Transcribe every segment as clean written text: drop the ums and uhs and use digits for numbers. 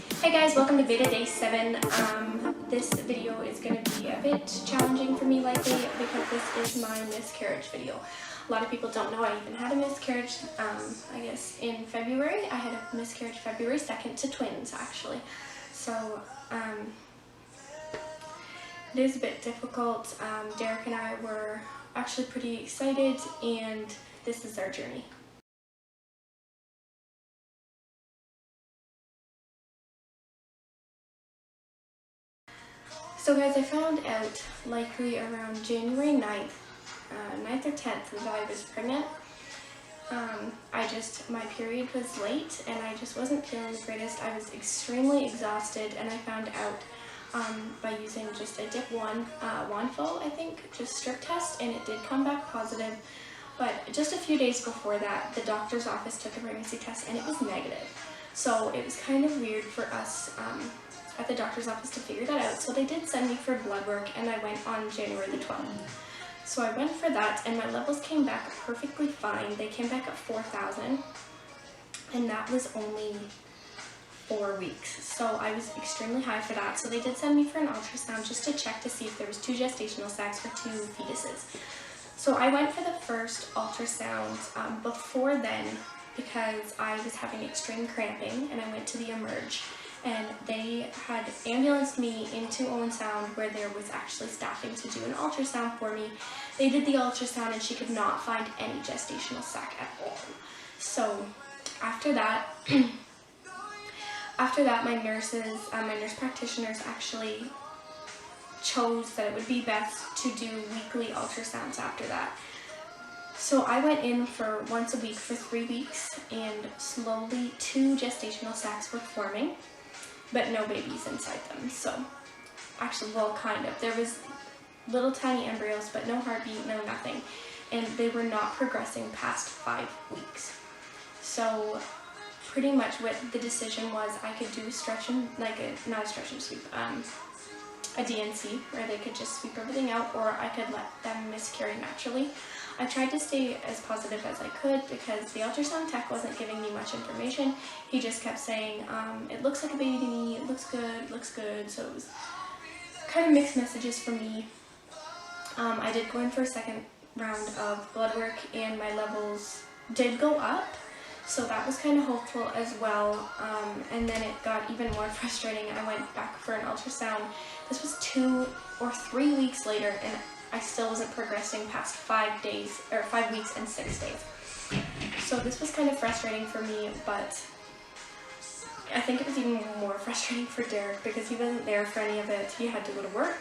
Hey guys, welcome to Veda Day 7. This video is going to be a bit challenging for me likely because this is my miscarriage video. A lot of people don't know I even had a miscarriage, I guess in February. I had a miscarriage February 2nd to twins actually. So it is a bit difficult. Derek and I were actually pretty excited and this is our journey. So guys, I found out likely around January 9th or 10th that I was pregnant. My period was late and I just wasn't feeling the greatest. I was extremely exhausted and I found out by using just a dip 1 WANFO, I think, just strip test, and it did come back positive. But just a few days before that, the doctor's office took a pregnancy test and it was negative. So it was kind of weird for us at the doctor's office to figure that out. So they did send me for blood work and I went on January the 12th. So I went for that and my levels came back perfectly fine. They came back at 4,000 and that was only 4 weeks. So I was extremely high for that. So they did send me for an ultrasound just to check to see if there was 2 gestational sacs or 2 fetuses. So I went for the first ultrasound before then because I was having extreme cramping and I went to the Emerge. And they had ambulanced me into Owen Sound where there was actually staffing to do an ultrasound for me. They did the ultrasound and she could not find any gestational sac at all. So after that, my nurse practitioners actually chose that it would be best to do weekly ultrasounds after that. So I went in for once a week for 3 weeks and slowly 2 gestational sacs were forming, but no babies inside them. So actually, well, kind of. There was little tiny embryos, but no heartbeat, no nothing. And they were not progressing past 5 weeks. So pretty much what the decision was, I could do not a stretch and sweep, a DNC where they could just sweep everything out, or I could let them miscarry naturally. I tried to stay as positive as I could because the ultrasound tech wasn't giving me much information. He just kept saying, it looks like a baby to me, it looks good. So it was kind of mixed messages for me. I did go in for a second round of blood work and my levels did go up. So that was kind of hopeful as well. And then it got even more frustrating. I went back for an ultrasound. This was 2 or 3 weeks later and I still wasn't progressing past 5 weeks and 6 days. So this was kind of frustrating for me, but I think it was even more frustrating for Derek because he wasn't there for any of it. He had to go to work.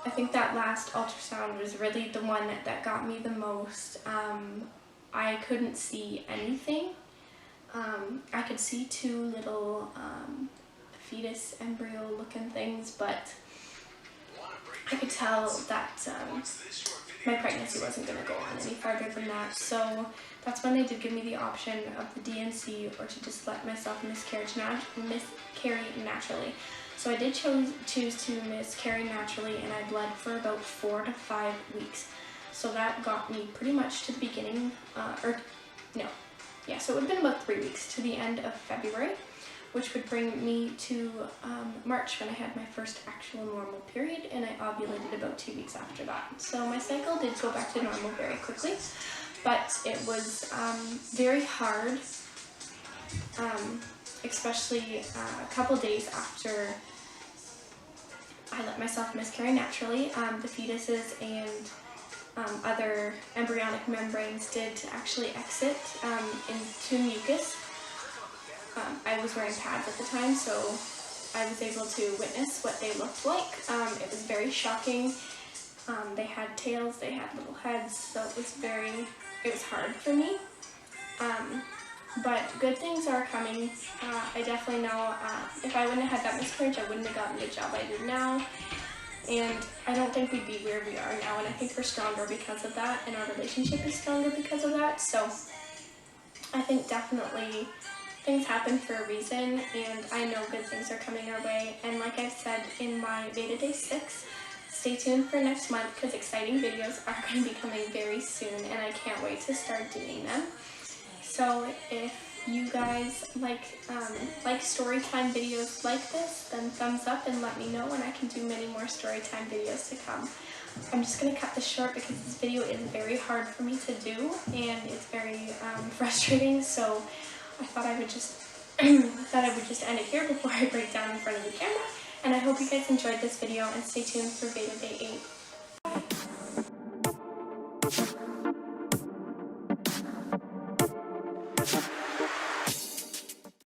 I think that last ultrasound was really the one that got me the most. I couldn't see anything. I could see 2 little fetus embryo looking things, but I could tell that my pregnancy wasn't going to go on any farther than that. So that's when they did give me the option of the DNC or to just let myself miscarry naturally. So I did choose to miscarry naturally and I bled for about 4 to 5 weeks. So that got me pretty much to the beginning, so it would have been about 3 weeks to the end of February, which would bring me to March when I had my first actual normal period, and I ovulated about 2 weeks after that. So my cycle did go back to normal very quickly, but it was very hard, especially a couple days after I let myself miscarry naturally. The fetuses and other embryonic membranes did actually exit into mucus. I was wearing pads at the time, so I was able to witness what they looked like. It was very shocking. They had tails, they had little heads, so it was hard for me. But good things are coming. I definitely know if I wouldn't have had that miscarriage, I wouldn't have gotten the job I do now. And I don't think we'd be where we are now, and I think we're stronger because of that, and our relationship is stronger because of that. So I think definitely things happen for a reason, and I know good things are coming our way. And like I said in my Veda Day 6, stay tuned for next month because exciting videos are going to be coming very soon, and I can't wait to start doing them. So if you guys like story time videos like this, then thumbs up and let me know, and I can do many more story time videos to come. I'm just going to cut this short because this video is very hard for me to do and it's very frustrating, so I thought I would just end it here before I break down in front of the camera. And I hope you guys enjoyed this video, and stay tuned for Veda Day 8.